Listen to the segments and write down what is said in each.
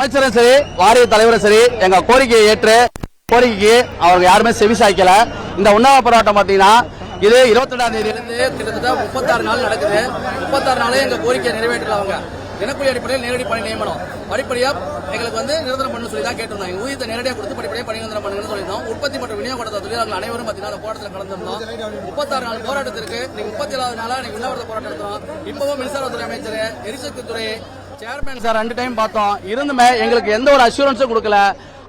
அமைச்சரும் சரி வாரிய தலைவரும் சரி எங்க கோரிக்கையை ஏற்று கோரிக்கைக்கு அவங்க யாருமே செவி சாய்க்கல. இந்த உண்ணாவிர போராட்டம் பாத்தீங்கன்னா இது 22ஆம் தேதியிலிருந்து கிட்டத்தட்ட 36 நாள் நடக்குது. 36 நாளே எங்க கோரிக்கையை நிறைவேற்றல. அவங்க தினக்கூலி அடிப்படையில் நேரடி பணி நியமனம் படிப்படியா எங்களுக்கு நிரந்தரம் பண்ணு சொல்லி தான் கேட்டிருந்தோம். எங்க ஊதியத்தை நேரடியாக கொடுத்து படிப்படியாக பணி நிரந்தரம் பண்ணுங்கன்னு சொல்லியிருந்தோம். உற்பத்தி மற்றும் விநியோக தொழிலாளர்கள் அனைவரும் பாத்தீங்கன்னா போராட்டத்தில் கலந்துருந்தோம். 36 நாள் போராட்டத்திற்கு நீங்க 37வது நாளா நீங்க உண்ணாவிரத போராட்டம் நடத்துறோம். இப்பவும் மின்சாரத்துறை அமைச்சர், எரிசக்தி துறை சேர்மேன் சார் 2 டைம் பார்த்தோம். இருந்துமே எங்களுக்கு எந்த ஒரு அஷூரன்ஸும் கொடுக்கல.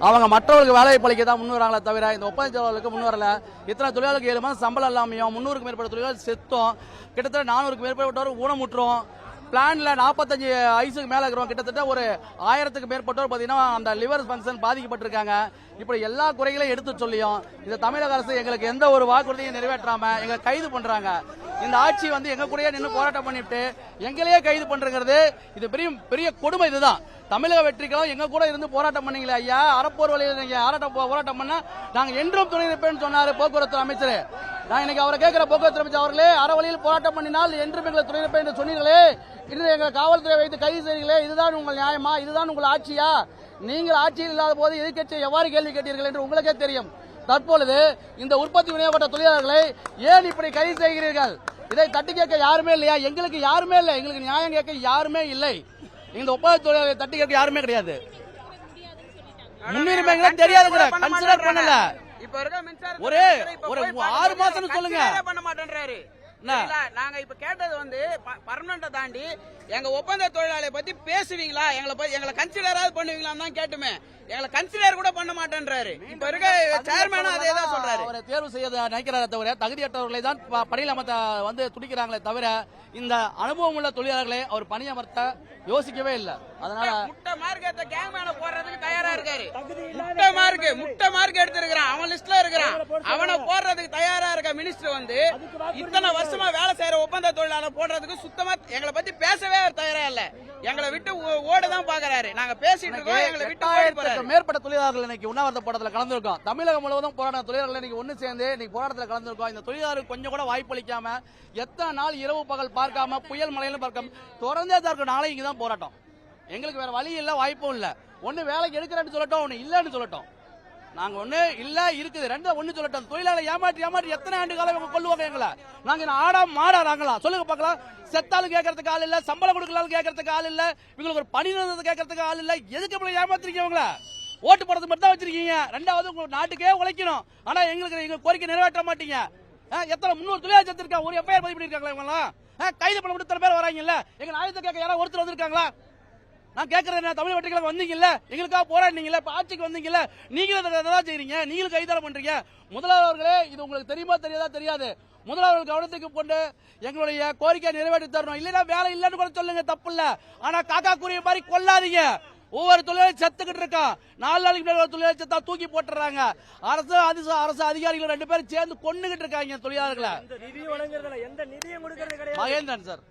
அவங்க மற்றவர்களுக்கு வேலையை பழிக்க தான் முன் வராங்களே தவிர இந்த ஒப்பந்த தொழிலாளர்களுக்கு முன் வரல. இத்தனை தொழிலாளர்களுக்கு 7 மாதம் சம்பளம் இல்லாமையும் 300க்கும் மேற்பட்ட தொழிலாளர்கள் செத்தோம். கிட்டத்தட்ட 400க்கும் மேற்பட்டவர் ஊனமுற்றோம். பிளான்ல 45 வயசுக்கு மேல இருக்கிறவங்க கிட்டத்தட்ட ஒரு 1000க்கு மேற்பட்டோர் பாத்தீங்கன்னா அந்த லிவர் ஃபங்க்ஷன் பாதிக்கப்பட்டிருக்காங்க. இப்படி எல்லா குறைகளையும் எடுத்து சொல்லியும் இந்த தமிழக அரசு எங்களுக்கு எந்த ஒரு வாக்குறுதியும் நிறைவேற்றாம எங்களை கைது பண்றாங்க. இந்த ஆட்சி எங்க கூடயே நின்று போராட்டம் பண்ணிட்டு எங்களையே கைது பண்றது இது பெரிய பெரிய கொடுமை. இதுதான் தமிழக வெற்றிகளும் எங்க கூட இருந்து போராட்டம் பண்ணீங்களே ஐயா, அறப்போர் வழியில் நீங்க போராட்டம் பண்ண நாங்க என்றும் துணை நிற்பேன்னு சொன்னாரு போக்குவரத்து அமைச்சர். நான் இன்னைக்கு அவரை கேட்கிற போக்குவரத்து அமைச்சர் அவர்களே, அறவழியில் போராட்டம் பண்ணினால் என்றும் எங்களை துணை நிற்பேன் என்று சொன்னீர்களே, இன்று எங்க காவல்துறை வைத்து கைது செய்கிறீர்களே, இதுதான் உங்கள் நியாயமா? இதுதான் உங்கள் ஆட்சியா? நீங்கள் ஆட்சியில் இல்லாத போது எதிர்க்கட்சியை எவ்வாறு கேள்வி கேட்டீர்கள் என்று உங்களுக்கே தெரியும். தற்பொழுது இந்த உற்பத்தி விநியோகப்பட்ட தொழிலாளர்களை ஏன் இப்படி கைது செய்கிறீர்கள்? இதை தட்டி கேட்க யாருமே இல்லையா? எங்களுக்கு யாருமே இல்லை. எங்களுக்கு நியாயம் கேட்க யாருமே இல்லை. இந்த ஒப்பந்த தொழிலாளர்களை தட்டி கேட்க யாருமே கிடையாது. முன்னுரிமை தெரியாது, கன்சிடர் பண்ணல. ஒரு 6 மாசம் சொல்லுங்க பண்ண மாட்டேன்றாரு. நாங்க இப்ப கேட்டது பர்மனண்ட தாண்டி எங்க ஒப்பந்த தொழிலாளியை பத்தி பேசுவீங்களா, எங்களை கன்சிடராவது பண்ணுவீங்களான்னு தான் கேட்டுமே. எங்களை கன்சிடர் கூட பண்ண மாட்டேன்றாரு. இப்ப இருக்க சேர்மேனும் அதே தான் சொல்றாரு. அவரை தேர்வு செய்ய நினைக்கிறாரே தவிர தகுதியற்றவர்களை தான் பணியில் அமர்த்த துடிக்கிறாங்களே தவிர இந்த அனுபவம் உள்ள தொழிலாளர்களை அவர் பணியமர்த்த யோசிக்கவே இல்லை. அதனால முட்டை மார்க்கத்தை கேங் மேல போடுறதுக்கு தயாரா இருக்காரு. முட்டை மார்க் எடுத்திருக்கிறான், அவன் லிஸ்ட்ல இருக்கிறான். அவனை போடுறதுக்கு தயாரா இருக்க மினிஸ்டர் இத்தனை வருஷமா வேலை செய்யற ஒப்பந்த தொழிலாளர் போடுறதுக்கு சுத்தமா எங்களை பத்தி பேசவே தயாரா இல்ல. எங்களை விட்டு ஓடுதான் பாக்குறாரு. நாங்க பேசிட்டு இருக்கோம், எங்களை விட்டு ஓடி போறாரு. மேற்பட்ட தொழிலாளர்கள் இன்னைக்கு உண்ணாவிரத போராட்டத்தில் கலந்துருக்கோம். தமிழகம் முழுவதும் போராட்ட தொழிலாளர்கள் இன்னைக்கு ஒன்னு சேர்ந்து இன்னைக்கு போராட்டத்தில் கலந்துருக்கோம். இந்த தொழிலாளர்கள் கொஞ்சம் கூட வாய்ப்பளிக்காம எத்தனை நாள் இரவு பகல் பார்க்காம புயல் மழையிலும் பார்க்காம தொடர்ந்தே தான் இருக்க நாளை இங்கதான் போராட்டம். எங்களுக்கு வேற வழி இல்ல, வாய்ப்பும் இல்ல. ஒண்ணு வேலைக்கு எடுக்கிறேன்னு சொல்லட்டும், ஒண்ணு இல்லன்னு சொல்லட்டும். நாங்க ஒண்ணு இல்ல இருக்குது, 2 ஒண்ணு சொல்லட்டும். தொழிலாளை ஏமாற்றி எத்தனை ஆண்டு காலம் இவங்க கொள்ளுவாங்க எங்களை? நாங்க ஆடா மாடா நாங்களா? சொல்லுங்க பாக்கலாம். செத்தாலும் கேட்கறதுக்கு ஆள் இல்ல, சம்பளம் கொடுக்கலாலும் கேட்கறதுக்கு ஆள் இல்ல, இவங்களுக்கு ஒரு பணி நிறுத்தத்தை கேட்கறதுக்கு ஆள் இல்ல. எதுக்கு இப்படி ஏமாத்திருக்கீங்க? இவங்கள ஓட்டு போடுறது மட்டும் தான் வச்சிருக்கீங்க. 2வது உங்க நாட்டுக்கே உழைக்கணும். ஆனா எங்க கோரிக்கை நிறைவேற்ற மாட்டீங்க. எத்தனை 300 தொழிலாளர் செத்துருக்கா? ஒரு எஃப்ஐஆர் பதிவு பண்ணிருக்காங்களா? இவங்களாம் கைது பண்ண முடியும். பேர் வராங்கல்ல, எங்க நாயத்தை கேட்க யாராவது ஒருத்தர் வந்திருக்காங்களா? நான் கேட்கறேன், தமிழ் வெற்றிகளுக்கு வந்தீங்கல்ல, எங்களுக்காக போராடினீங்கல்ல, இப்ப ஆட்சிக்கு வந்தீங்கல்ல, நீங்களும் தான் செய்றீங்க, நீங்களும் கைதான பண்றீங்க. முதல்வர்களே, இது உங்களுக்கு தெரியுமா தெரியாதா? தெரியாது. முதல்வர்கள் கவனத்துக்கு கொண்டு எங்களுடைய கோரிக்கை நிறைவேற்றி தரணும். இல்லைன்னா வேலை இல்லைன்னு கூட சொல்லுங்க, தப்பு இல்ல. ஆனா காக்கா குருவி மாதிரி கொல்லாதீங்க. ஒவ்வொரு தொழிலாளி செத்துக்கிட்டு இருக்கான். 4 நாளைக்கு மேல தொழிலாளி செத்தா தூக்கி போட்டுறாங்க. அரசு அதிகாரிகள் 2 பேரும் சேர்ந்து கொண்டுகிட்டு இருக்காங்க தொழிலாளர்களை. நிதி வழங்குறதுல எந்த நிதியும் கொடுக்கறது கிடையாது. மகேந்திரன் சார்